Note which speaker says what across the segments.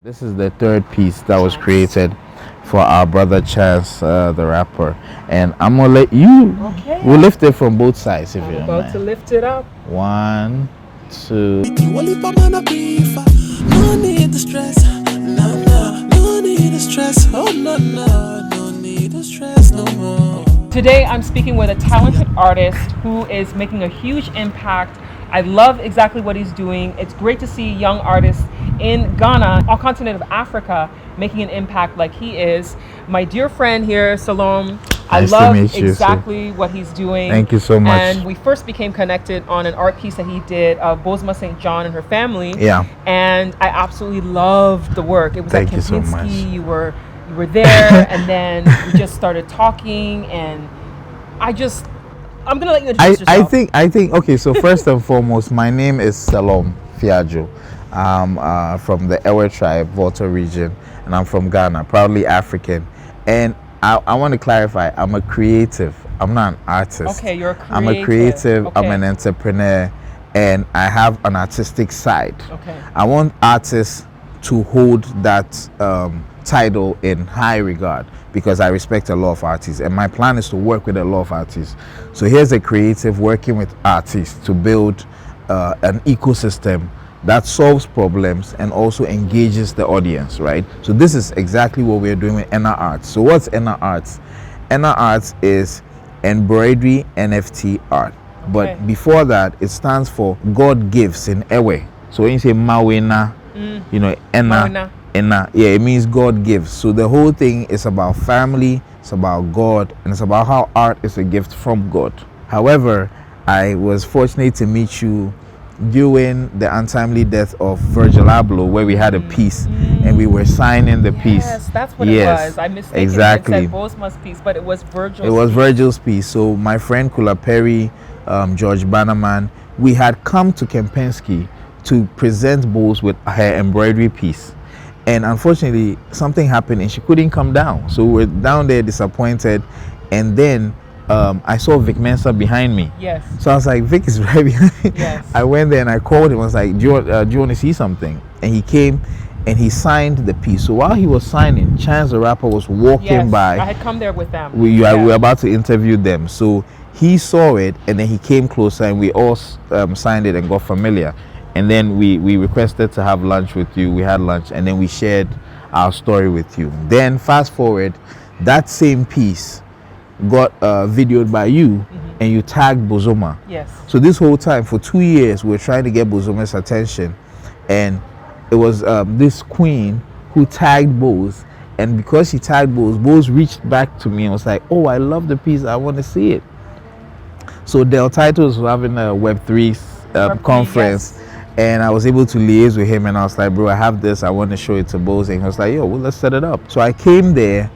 Speaker 1: This is the third piece that was created for our brother Chance, the rapper. And I'm gonna let you.
Speaker 2: Okay.
Speaker 1: We'll lift it from both sides if
Speaker 2: I'm
Speaker 1: you don't
Speaker 2: about
Speaker 1: mind.
Speaker 2: to lift it up.
Speaker 1: 1, 2.
Speaker 3: No need to stress, no need to stress, oh no need to stress no more.
Speaker 2: Today I'm speaking with a talented artist who is making a huge impact. I love exactly what he's doing. It's great to see young artists in Ghana, all continent of Africa, making an impact like he is. My dear friend here, Salom, I
Speaker 1: Nice to
Speaker 2: love
Speaker 1: meet you,
Speaker 2: exactly what he's doing.
Speaker 1: Thank you so much.
Speaker 2: And we first became connected on an art piece that he did of Bozoma St. John and her family.
Speaker 1: Yeah.
Speaker 2: And I absolutely loved the work. It was
Speaker 1: Thank
Speaker 2: at
Speaker 1: you so much.
Speaker 2: Kempinski. You were there, and then we just started talking, and I'm gonna let you introduce yourself.
Speaker 1: I think. Okay. So first and foremost, my name is Salom Fiajo. I'm from the Ewe tribe, Volta region, and I'm from Ghana, proudly African. And I want to clarify, I'm a creative. I'm not an artist.
Speaker 2: Okay, you're a creative.
Speaker 1: I'm a creative.
Speaker 2: Okay.
Speaker 1: I'm an entrepreneur, and I have an artistic side.
Speaker 2: Okay.
Speaker 1: I want artists to hold that title in high regard because I respect a lot of artists, and my plan is to work with a lot of artists. So here's a creative working with artists to build an ecosystem that solves problems and also engages the audience, right? So this is exactly what we're doing with Enna Arts. So what's Enna Arts? Enna Arts is Embroidery NFT art. But
Speaker 2: Okay.
Speaker 1: before that, it stands for God Gives in Ewe. So when you say Mawena, you know,
Speaker 2: Mawena.
Speaker 1: Enna, yeah, it means God gives. So the whole thing is about family, it's about God, and it's about how art is a gift from God. However, I was fortunate to meet you during the untimely death of Virgil Abloh, where we had a piece and we were signing the piece.
Speaker 2: Yes, that's what
Speaker 1: Yes,
Speaker 2: it was. I mistaken
Speaker 1: exactly.
Speaker 2: it said Bozoma's piece, but it was Virgil's.
Speaker 1: It was
Speaker 2: piece.
Speaker 1: Virgil's piece. So my friend Kula Perry, George Bannerman, we had come to Kempinski to present Bose with her embroidery piece. And unfortunately, something happened and she couldn't come down. So we were down there disappointed. And then I saw Vic Mensa behind me.
Speaker 2: Yes.
Speaker 1: So I was like, Vic is right behind me.
Speaker 2: Yes.
Speaker 1: I went there and I called him. I was like, do you want to see something? And he came and he signed the piece. So while he was signing, Chance the rapper was walking
Speaker 2: Yes,
Speaker 1: by.
Speaker 2: I had come there with them.
Speaker 1: We were about to interview them. So he saw it and then he came closer and we all signed it and got familiar. And then we requested to have lunch with you. We had lunch and then we shared our story with you. Then fast forward, that same piece got videoed by you and you tagged Bozoma.
Speaker 2: Yes.
Speaker 1: So this whole time, for 2 years, we were trying to get Bozoma's attention. And it was this queen who tagged Boz. And because she tagged Boz reached back to me and was like, oh, I love the piece. I want to see it. So Del Titles was having a Web3 conference.
Speaker 2: Yes.
Speaker 1: And I was able to liaise with him and I was like, bro, I have this. I want to show it to Boz. And he was like, yo, well, let's set it up. So I came there,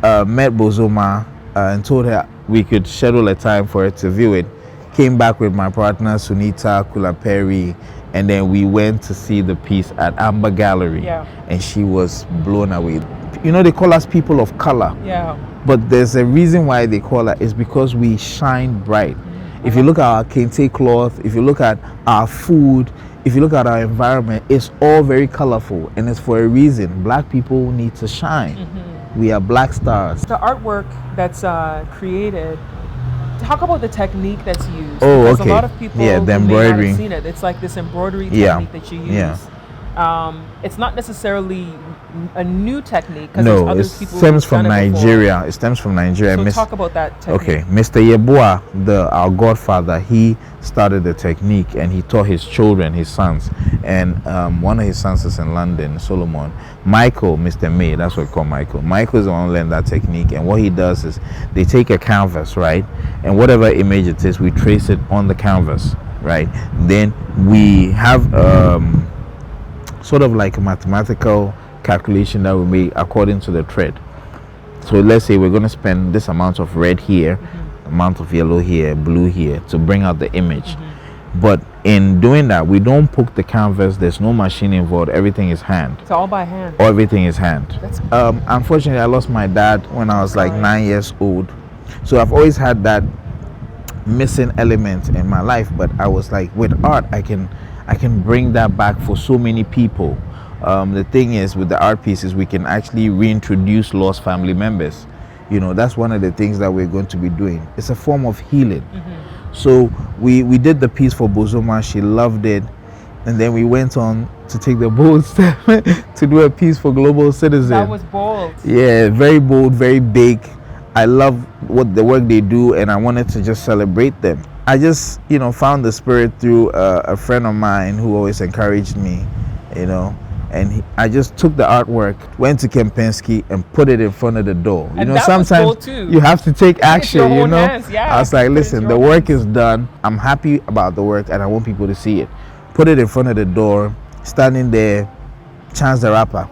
Speaker 1: met Bozoma, and told her we could schedule a time for her to view it. Came back with my partner Sunita, Kula Perry, and then we went to see the piece at Amber Gallery.
Speaker 2: Yeah.
Speaker 1: And she was blown away. You know, they call us people of color.
Speaker 2: Yeah.
Speaker 1: But there's a reason why they call us. It's because we shine bright. If you look at our kente cloth, if you look at our food, if you look at our environment, it's all very colorful, and it's for a reason. Black people need to shine. We are black stars.
Speaker 2: The artwork that's created, talk about the technique that's used.
Speaker 1: Oh,
Speaker 2: because
Speaker 1: okay.
Speaker 2: a lot of people
Speaker 1: Yeah, the
Speaker 2: who may not
Speaker 1: embroidery.
Speaker 2: have seen it. It's like this embroidery
Speaker 1: Yeah,
Speaker 2: technique that you use.
Speaker 1: yeah.
Speaker 2: It's not necessarily a new technique.
Speaker 1: No, it
Speaker 2: others people
Speaker 1: stems
Speaker 2: who've
Speaker 1: from
Speaker 2: done it before.
Speaker 1: Nigeria. It stems from Nigeria.
Speaker 2: So
Speaker 1: Miss-
Speaker 2: talk about that technique.
Speaker 1: Okay, Mr. Yeboah, our godfather, he started the technique and he taught his children, his sons. And one of his sons is in London, Solomon. Michael, Mr. May, that's what we call Michael. Michael is the one who learned that technique. And what he does is they take a canvas, right? And whatever image it is, we trace it on the canvas, right? Then we have sort of like a mathematical calculation that we make according to the thread. So let's say we're going to spend this amount of red here, amount of yellow here, blue here to bring out the image. But in doing that, we don't poke the canvas. There's no machine involved. Everything is hand.
Speaker 2: It's all by hand.
Speaker 1: Everything is hand.
Speaker 2: That's
Speaker 1: Unfortunately, I lost my dad when I was like 9 years old. So I've always had that missing element in my life. But I was like, with art, I can bring that back for so many people. The thing is, with the art pieces, we can actually reintroduce lost family members. That's one of the things that we're going to be doing. It's a form of healing. So we did the piece for Bozoma. She loved it. And then we went on to take the bold step to do a piece for Global Citizen.
Speaker 2: That was bold.
Speaker 1: Yeah, very bold, very big. I love what the work they do, and I wanted to just celebrate them. I just, found the spirit through a friend of mine who always encouraged me, and I just took the artwork, went to Kempinski, and put it in front of the door.
Speaker 2: And that was
Speaker 1: sometimes
Speaker 2: bold too.
Speaker 1: you have to take action.
Speaker 2: Your own hands, yeah.
Speaker 1: I was like, listen, the work is done. I'm happy about the work, and I want people to see it. Put it in front of the door, standing there. Chance the Rapper,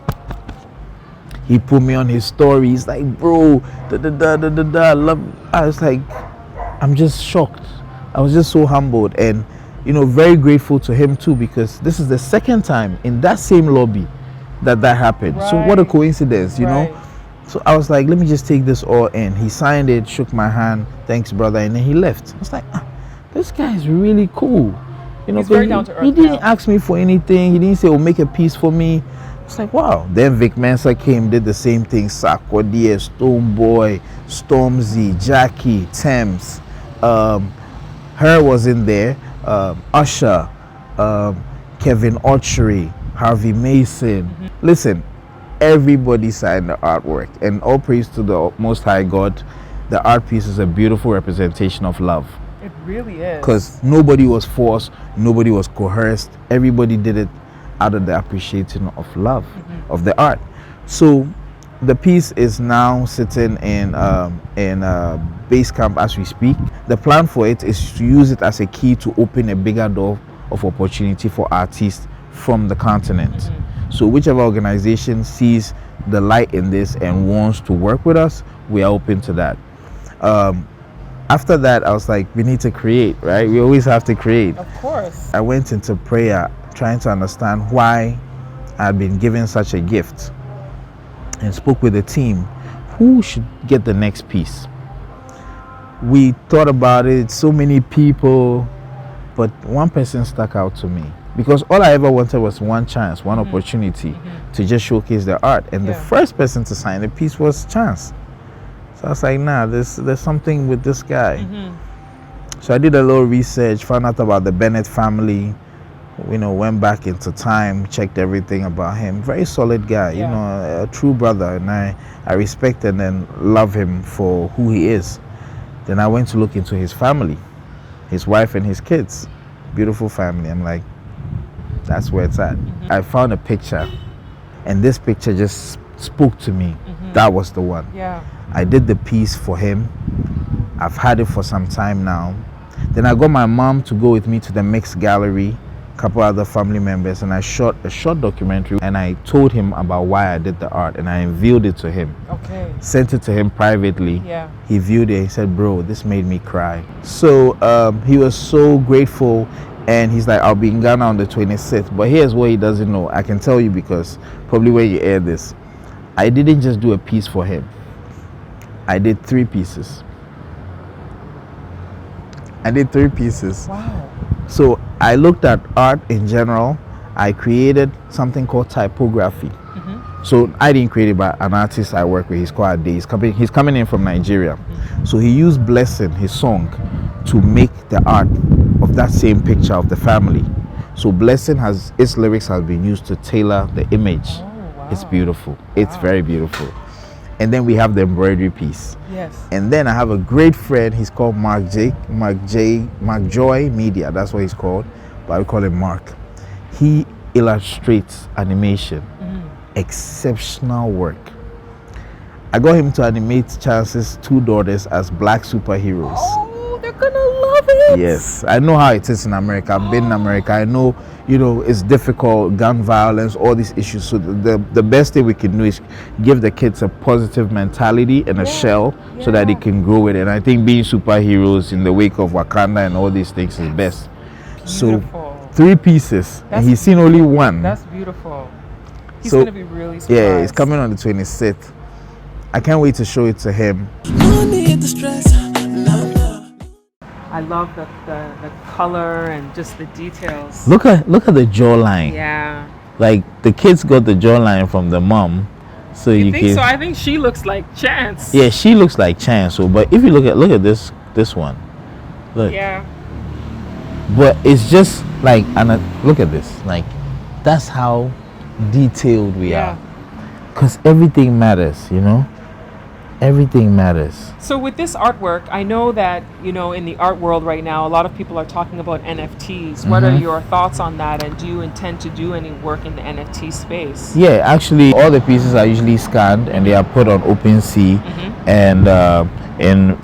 Speaker 1: he put me on his story. He's like, bro, I love. I was like, I'm just shocked. I was just so humbled and, very grateful to him too, because this is the second time in that same lobby that happened.
Speaker 2: Right.
Speaker 1: So what a coincidence,
Speaker 2: Right.
Speaker 1: So I was like, let me just take this all in. He signed it, shook my hand, thanks brother, and then he left. I was like, this guy is really cool.
Speaker 2: He's very down to earth.
Speaker 1: He didn't ask me for anything. He didn't say, "Oh, make a piece for me." It's like, wow. Then Vic Mensa came, did the same thing. Sarkodie, Stoneboy, Stormzy, Jackie, Thames. Her was in there. Usher, Kevin Archery, Harvey Mason. Listen, everybody signed the artwork, and all praise to the Most High God. The art piece is a beautiful representation of love.
Speaker 2: It really is.
Speaker 1: Because nobody was forced, nobody was coerced. Everybody did it out of the appreciation of love, of the art. So the piece is now sitting in base camp as we speak. The plan for it is to use it as a key to open a bigger door of opportunity for artists from the continent. So whichever organization sees the light in this and wants to work with us, we are open to that. After that, I was like, we need to create, right? We always have to create.
Speaker 2: Of course.
Speaker 1: I went into prayer trying to understand why I had been given such a gift, and spoke with the team who should get the next piece. We thought about it, so many people, but one person stuck out to me, because all I ever wanted was one chance, one opportunity to just showcase the art. And the first person to sign the piece was Chance. So I was like, nah, there's something with this guy. So I did a little research, found out about the Bennett family, went back into time, checked everything about him. Very solid guy, a true brother, and I respect and love him for who he is. Then I went to look into his family, his wife and his kids. Beautiful family. I'm like, that's where it's at. I found a picture, and this picture just spoke to me. That was the one.
Speaker 2: Yeah.
Speaker 1: I did the piece for him. I've had it for some time now. Then I got my mom to go with me to the mixed gallery, a couple other family members, and I shot a short documentary, and I told him about why I did the art, and I unveiled it to him.
Speaker 2: Okay.
Speaker 1: Sent it to him privately.
Speaker 2: Yeah.
Speaker 1: He viewed it. He said, bro, this made me cry. So he was so grateful, and he's like, I'll be in Ghana on the 26th. But here's what he doesn't know. I can tell you, because probably when you air this, I didn't just do a piece for him. I did 3 pieces.
Speaker 2: Wow.
Speaker 1: So I looked at art in general. I created something called typography. So I didn't create it, but an artist I work with. He's called Ade. He's coming in from Nigeria. So he used Blessing, his song, to make the art of that same picture of the family. So Blessing its lyrics have been used to tailor the image.
Speaker 2: Oh, wow.
Speaker 1: It's beautiful. It's very beautiful. And then we have the embroidery piece.
Speaker 2: Yes.
Speaker 1: And then I have a great friend. He's called Mark Joy Media. That's what he's called, but we call him Mark. He illustrates animation. Exceptional work. I got him to animate Chance's 2 daughters as black superheroes.
Speaker 2: Oh, they're gonna love it.
Speaker 1: Yes, I know how it is in America. I've been in America. I know, it's difficult, gun violence, all these issues. So the best thing we can do is give the kids a positive mentality and a shell so that they can grow with it. And I think being superheroes in the wake of Wakanda and all these things is best.
Speaker 2: Beautiful.
Speaker 1: So 3 pieces, and he's seen only 1.
Speaker 2: That's beautiful. He's
Speaker 1: So,
Speaker 2: gonna be really surprised.
Speaker 1: Yeah, it's coming on the 26th. I can't wait to show it to him.
Speaker 3: No need to stress, no.
Speaker 2: I love the color and just the details.
Speaker 1: Look at the jawline.
Speaker 2: Yeah.
Speaker 1: Like the kids got the jawline from the mom, so
Speaker 2: You
Speaker 1: you
Speaker 2: think
Speaker 1: can.
Speaker 2: so? I think she looks like Chance.
Speaker 1: Yeah, she looks like Chance. So, but if you look at this one, look.
Speaker 2: Yeah.
Speaker 1: But it's just like, and look at this. Like, that's how detailed we
Speaker 2: Yeah.
Speaker 1: are. Because everything matters, you know. Everything matters.
Speaker 2: So with this artwork, I know that, you know, in the art world right now, a lot of people are talking about NFTs. What are your thoughts on that? And do you intend to do any work in the NFT space?
Speaker 1: Yeah, actually, all the pieces are usually scanned and they are put on OpenSea, and in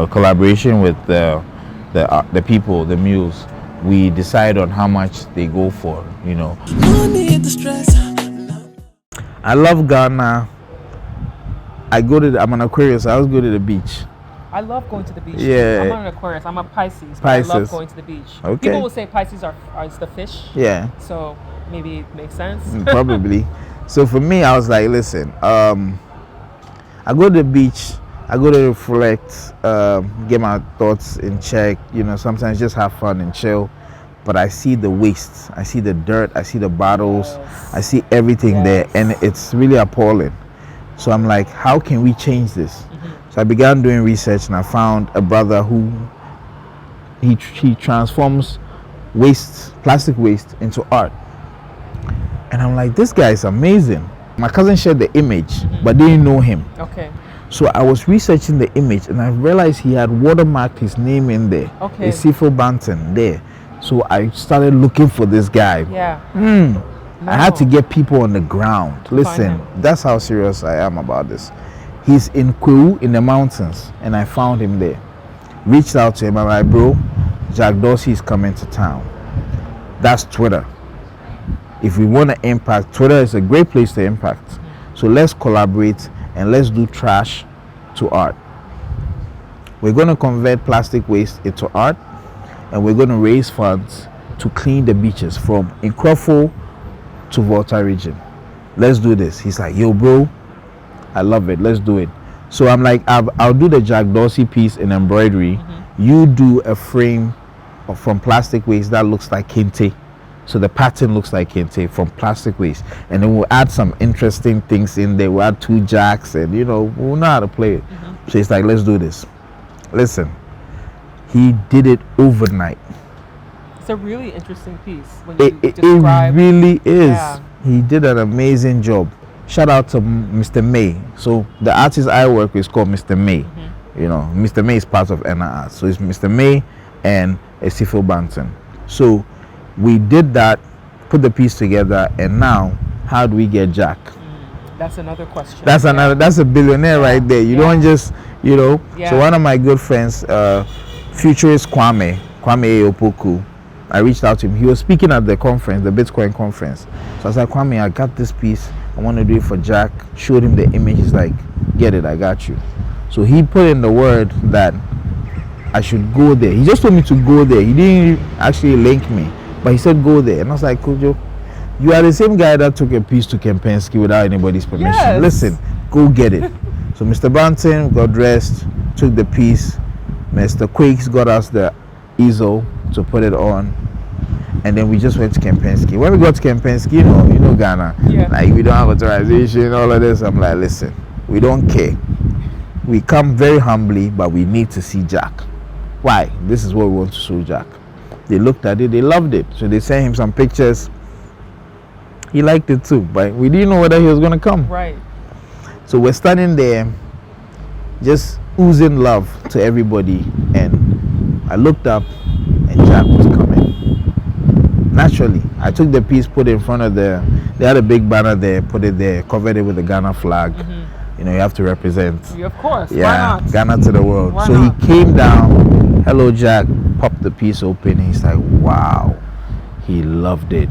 Speaker 1: collaboration with the people, the mules, we decide on how much they go for. You know,
Speaker 3: No need to stress.
Speaker 1: I love Ghana. I'm an Aquarius. I always go to the beach.
Speaker 2: I love going to the beach.
Speaker 1: Yeah.
Speaker 2: I'm not an Aquarius. I'm a Pisces. But I love
Speaker 1: Pisces.
Speaker 2: going to the beach.
Speaker 1: Okay.
Speaker 2: People will say Pisces are the fish.
Speaker 1: Yeah.
Speaker 2: So maybe it makes sense.
Speaker 1: Probably. So for me, I was like, listen, I go to the beach, I go to reflect, get my thoughts in check, you know, sometimes just have fun and chill. But I see the waste, I see the dirt, I see the bottles, I see everything there, and it's really appalling. So I'm like, how can we change this? So I began doing research, and I found a brother who he transforms plastic waste into art. And I'm like, this guy is amazing. My cousin shared the image, but didn't know him.
Speaker 2: Okay.
Speaker 1: So I was researching the image, and I realized he had watermarked his name in there.
Speaker 2: Okay.
Speaker 1: Sifo Banton there. So I started looking for this guy.
Speaker 2: Yeah.
Speaker 1: I had to get people on the ground. Listen,
Speaker 2: him.
Speaker 1: that's how serious I am about this. He's in Kwewu in the mountains, and I found him there. Reached out to him. I'm like, bro, Jack Dorsey is coming to town. That's Twitter. If we want to impact, Twitter is a great place to impact. So let's collaborate and let's do trash to art. We're going to convert plastic waste into art, and we're going to raise funds to clean the beaches from Nkrofo to Volta region. Let's do this. He's like, yo, bro, I love it. Let's do it. So I'm like, I'll do the Jack Dorsey piece in embroidery. You do a frame from plastic waste that looks like kente. So the pattern looks like kente from plastic waste. And then we'll add some interesting things in there. We'll add 2 jacks, and, you know, we'll know how to play it. So he's like, let's do this. Listen, he did it overnight.
Speaker 2: It's a really interesting piece when you
Speaker 1: It
Speaker 2: describe.
Speaker 1: really is.
Speaker 2: Yeah.
Speaker 1: He did an amazing job. Shout out to Mr. May. So the artist I work with is called Mr. May. You know, Mr. May is part of NR Art. So it's Mr. May and Sifo Banton. So we did that, put the piece together, and now how do we get Jack?
Speaker 2: That's another question.
Speaker 1: That's that's a billionaire right there. You don't just, you know.
Speaker 2: Yeah.
Speaker 1: So one of my good friends, futurist Kwame Opoku, I reached out to him. He was speaking at the conference, the Bitcoin conference. So I was like, Kwame, I got this piece. I want to do it for Jack. Showed him the image. He's like, get it, I got you. So he put in the word that I should go there. He just told me to go there. He didn't actually link me, but he said go there. And I was like, Kojo, you are the same guy that took a piece to Kempinski without anybody's permission.
Speaker 2: Yes.
Speaker 1: Listen, go get it. So Mr. Banton got dressed, took the piece. Mr. Quakes got us the easel to put it on, and then we just went to Kempinski. When we got to Kempinski, you know Ghana, like we don't have authorization, all of this. I'm like, listen, we don't care. We come very humbly, but we need to see Jack. Why? This is what we want to show Jack. They looked at it, they loved it, so they sent him some pictures. He liked it too, but we didn't know whether he was gonna come.
Speaker 2: Right.
Speaker 1: So we're standing there, just oozing love to everybody, and I looked up, and Jack was coming. Naturally, I took the piece, put it in front of they had a big banner there, put it there, covered it with the Ghana flag. You know, you have to represent.
Speaker 2: Of course.
Speaker 1: Yeah,
Speaker 2: Why not?
Speaker 1: Ghana to the world.
Speaker 2: Why
Speaker 1: So
Speaker 2: not?
Speaker 1: he came down, hello Jack, popped the piece open, and he's like, wow, he loved it.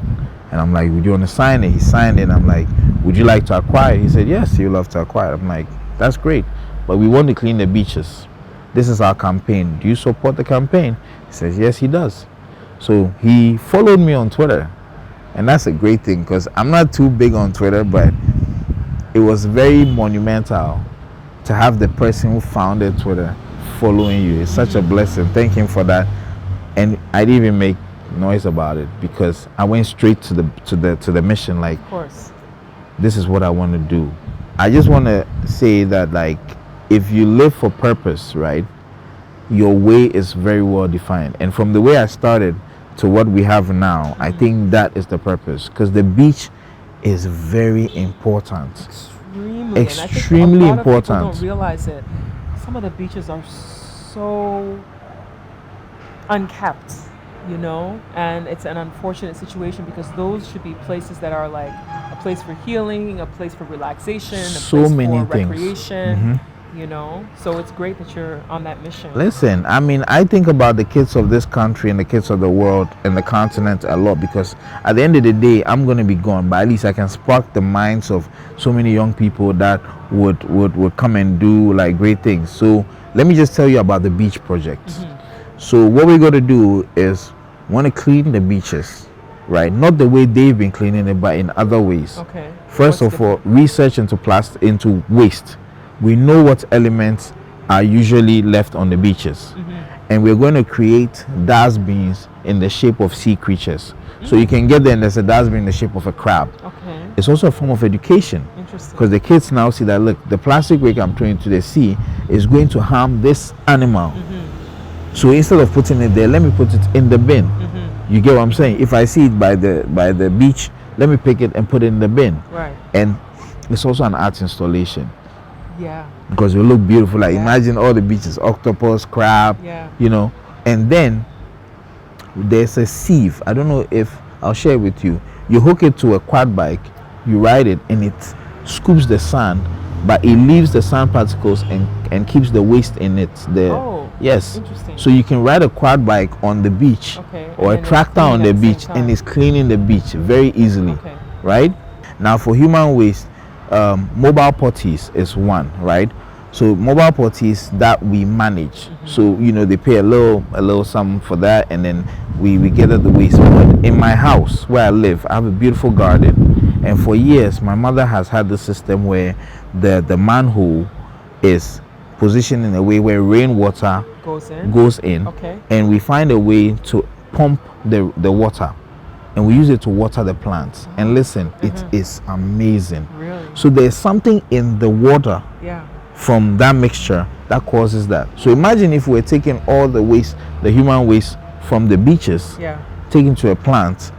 Speaker 1: And I'm like, would you want to sign it? He signed it. I'm like, would you like to acquire it? He said, yes, he'd love to acquire it. I'm like, that's great, but we want to clean the beaches. This is our campaign. Do you support the campaign? He says, yes, he does. So he followed me on Twitter, and that's a great thing because I'm not too big on Twitter, but it was very monumental to have the person who founded Twitter following you. It's such a blessing. Thank him for that. And I didn't even make noise about it because I went straight to the mission. Like,
Speaker 2: Of course.
Speaker 1: this is what I want to do. I just want to say that, like, if you live for purpose, right, your way is very well defined. And from the way I started to what we have now, I think that is the purpose, because the beach is very important.
Speaker 2: Extremely.
Speaker 1: Extremely
Speaker 2: and I think a lot of people
Speaker 1: important.
Speaker 2: don't realize it. Some of the beaches are so unkept, you know, and it's an unfortunate situation because those should be places that are like a place for healing, a place for relaxation, a
Speaker 1: So
Speaker 2: place
Speaker 1: many
Speaker 2: for
Speaker 1: things.
Speaker 2: recreation, you know. So it's great that you're on that mission.
Speaker 1: Listen, I mean, I think about the kids of this country and the kids of the world and the continent a lot, because at the end of the day, I'm going to be gone, but at least I can spark the minds of so many young people that would come and do like great things. So let me just tell you about the beach project. So what we're going to do is want to clean the beaches, right? Not the way they've been cleaning it, but in other ways.
Speaker 2: Okay.
Speaker 1: First
Speaker 2: What's
Speaker 1: of all, research into waste. We know what elements are usually left on the beaches, and we're going to create dustbins in the shape of sea creatures. So you can get there and there's a dustbin in the shape of a crab.
Speaker 2: Okay.
Speaker 1: It's also a form of education,
Speaker 2: Interesting.
Speaker 1: because the kids now see that, look, the plastic waste I'm throwing into the sea is going to harm this animal. So instead of putting it there, let me put it in the bin. You get what I'm saying? If I see it by the beach, let me pick it and put it in the bin.
Speaker 2: Right.
Speaker 1: And it's also an art installation,
Speaker 2: Yeah.
Speaker 1: because it will look beautiful. Like,
Speaker 2: Yeah.
Speaker 1: imagine all the beaches, octopus, crab,
Speaker 2: Yeah.
Speaker 1: you know. And then there's a sieve. I don't know if I'll share it with you. You hook it to a quad bike, you ride it, and it scoops the sand, but it leaves the sand particles and keeps the waste in it.
Speaker 2: Oh,
Speaker 1: Yes.
Speaker 2: interesting.
Speaker 1: So you can ride a quad bike on the beach,
Speaker 2: Okay,
Speaker 1: or
Speaker 2: and
Speaker 1: a
Speaker 2: then it's
Speaker 1: tractor on
Speaker 2: cleaning
Speaker 1: the
Speaker 2: at the same
Speaker 1: beach,
Speaker 2: time.
Speaker 1: and it's cleaning the beach very easily.
Speaker 2: Okay.
Speaker 1: Right? Now, for human waste, mobile potties is one, right? So mobile potties that we manage. So, you know, they pay a little sum for that, and then we gather the waste. But in my house where I live, I have a beautiful garden, and for years my mother has had the system where the manhole is positioned in a way where rainwater
Speaker 2: Goes in. Okay.
Speaker 1: and we find a way to pump the water, and we use it to water the plants. And listen, it is amazing.
Speaker 2: Really?
Speaker 1: So there's something in the water
Speaker 2: Yeah.
Speaker 1: from that mixture that causes that. So imagine if we're taking all the waste, the human waste from the beaches,
Speaker 2: Yeah.
Speaker 1: take it to a plant,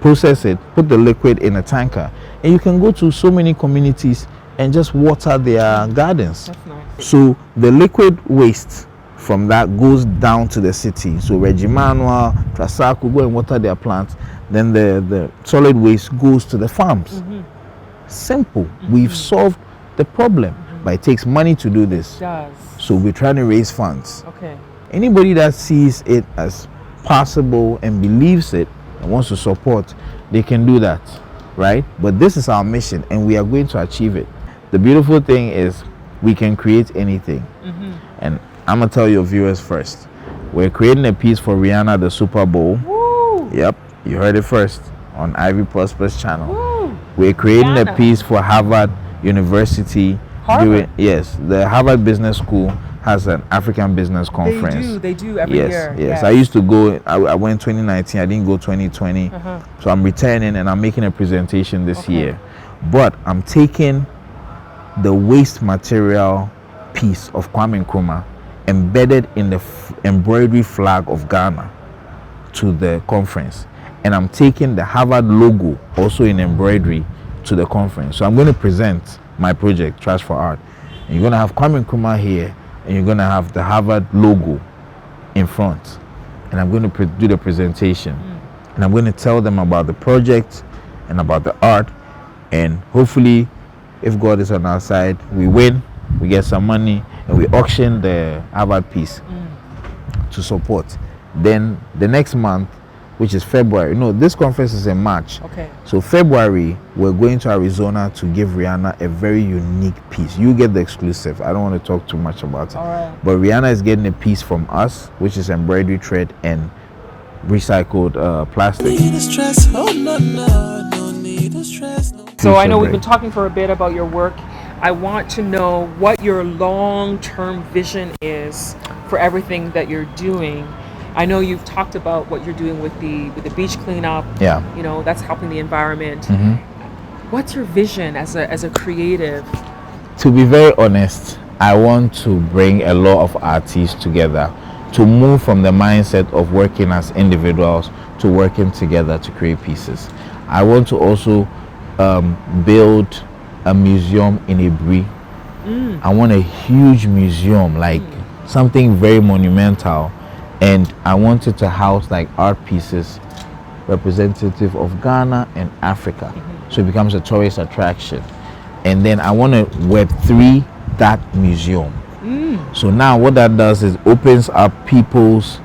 Speaker 1: process it, put the liquid in a tanker, and you can go to so many communities and just water their gardens.
Speaker 2: That's nice.
Speaker 1: So the liquid waste from that goes down to the city. So Reggie Manuel, Trasaco go and water their plants. Then the solid waste goes to the farms. Simple. We've solved the problem, but it takes money to do this.
Speaker 2: It does.
Speaker 1: So we're trying to raise funds.
Speaker 2: Okay.
Speaker 1: Anybody that sees it as possible and believes it and wants to support, they can do that, right? But this is our mission, and we are going to achieve it. The beautiful thing is we can create anything. And I'm gonna tell your viewers first, we're creating a piece for Rihanna, the Super Bowl.
Speaker 2: Woo!
Speaker 1: Yep, you heard it first on Ivy Prosper's channel.
Speaker 2: Woo!
Speaker 1: We're creating a
Speaker 2: Rihanna.
Speaker 1: piece for Harvard University.
Speaker 2: Harvard?
Speaker 1: Yes, the Harvard Business School has an African business conference.
Speaker 2: They do every
Speaker 1: Yes,
Speaker 2: year.
Speaker 1: yes. I used to go. I went 2019. I didn't go 2020. So I'm returning, and I'm making a presentation this
Speaker 2: Okay.
Speaker 1: year. But I'm taking the waste material piece of Kwame Nkrumah embedded in the embroidery flag of Ghana to the conference, and I'm taking the Harvard logo also in embroidery to the conference. So I'm going to present my project, Trash for Art, and you're going to have Kwame Nkrumah here, and you're going to have the Harvard logo in front, and I'm going to do the presentation, and I'm going to tell them about the project and about the art, and hopefully, if God is on our side, we win, we get some money, and we auction the Harvard piece to support. Then the next month, which is February, no, this conference is in March.
Speaker 2: Okay.
Speaker 1: So February, we're going to Arizona to give Rihanna a very unique piece. You get the exclusive. I don't want to talk too much about it.
Speaker 2: All right.
Speaker 1: But Rihanna is getting a piece from us, which is embroidery thread and recycled plastic.
Speaker 3: Need to stress, oh no, no, no need to stress, no.
Speaker 2: So I know we've
Speaker 1: great.
Speaker 2: been talking for a bit about your work. I want to know what your long-term vision is for everything that you're doing. I know you've talked about what you're doing with the beach cleanup.
Speaker 1: Yeah.
Speaker 2: You know, that's helping the environment. What's your vision as a creative?
Speaker 1: To be very honest, I want to bring a lot of artists together to move from the mindset of working as individuals to working together to create pieces. I want to also build a museum in Ibri. I want a huge museum, like something very monumental, and I want it to house like art pieces representative of Ghana and Africa, so it becomes a tourist attraction. And then I want to Web3 that museum. So now what that does is opens up people's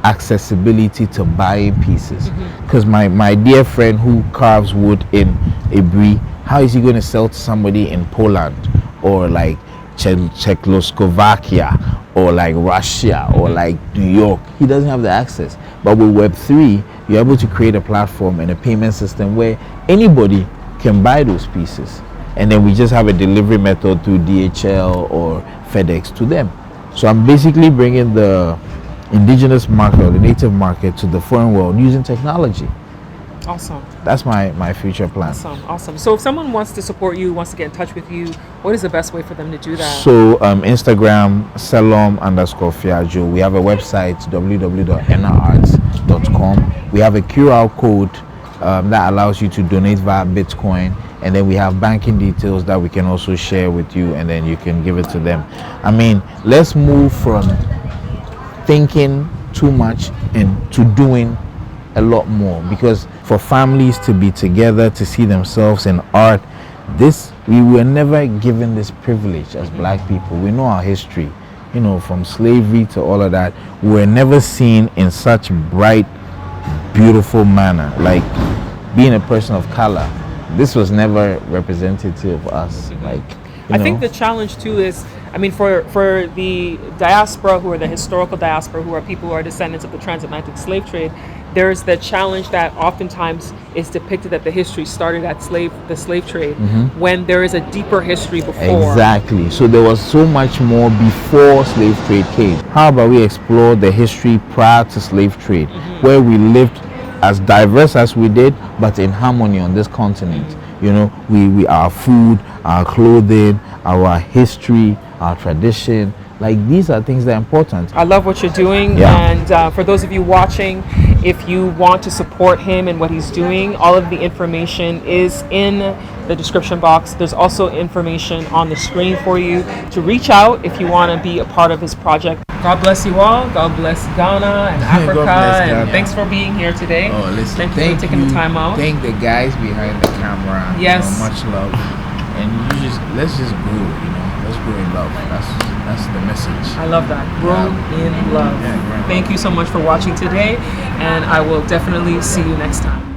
Speaker 1: accessibility to buying pieces. Because my dear friend who carves wood in Ibri, how is he going to sell to somebody in Poland or like Czechoslovakia or like Russia or like New York? He doesn't have the access. But with Web3, you're able to create a platform and a payment system where anybody can buy those pieces. And then we just have a delivery method through DHL or FedEx to them. So I'm basically bringing the indigenous market or the native market to the foreign world using technology.
Speaker 2: Awesome.
Speaker 1: That's my future plan.
Speaker 2: Awesome. So if someone wants to support you, wants to get in touch with you, what is the best way for them to do that?
Speaker 1: So Instagram, Salom_Fiajo. We have a website, www.enarts.com. We have a QR code that allows you to donate via Bitcoin. And then we have banking details that we can also share with you, and then you can give it to them. I mean, let's move from thinking too much and to doing a lot more, because for families to be together, to see themselves in art, we were never given this privilege as black people. We know our history, you know, from slavery to all of that. We were never seen in such bright, beautiful manner, like being a person of color. This was never representative of us. Like,
Speaker 2: I think the challenge too is, I mean, for the diaspora, who are the historical diaspora, who are people who are descendants of the transatlantic slave trade, there's the challenge that oftentimes is depicted that the history started at the slave trade, when there is a deeper history before.
Speaker 1: Exactly. So there was so much more before slave trade came. How about we explore the history prior to slave trade, where we lived as diverse as we did, but in harmony on this continent. You know, we our food, our clothing, our history, our tradition, like these are things that are important.
Speaker 2: I love what you're doing, and for those of you watching, if you want to support him and what he's doing, all of the information is in the description box. There's also information on the screen for you to reach out if you want to be a part of his project. God bless you all. God bless Ghana and Africa.
Speaker 1: God bless
Speaker 2: and
Speaker 1: Ghana.
Speaker 2: Thanks for being here today.
Speaker 1: Oh, listen,
Speaker 2: thank you for taking the time out.
Speaker 1: Thank the guys behind the camera.
Speaker 2: Yes.
Speaker 1: You know, much love. And let's just grow, you know. Let's grow in love. That's the message.
Speaker 2: I love that. Grow in love.
Speaker 1: Yeah,
Speaker 2: Thank you so much for watching today, and I will definitely see you next time.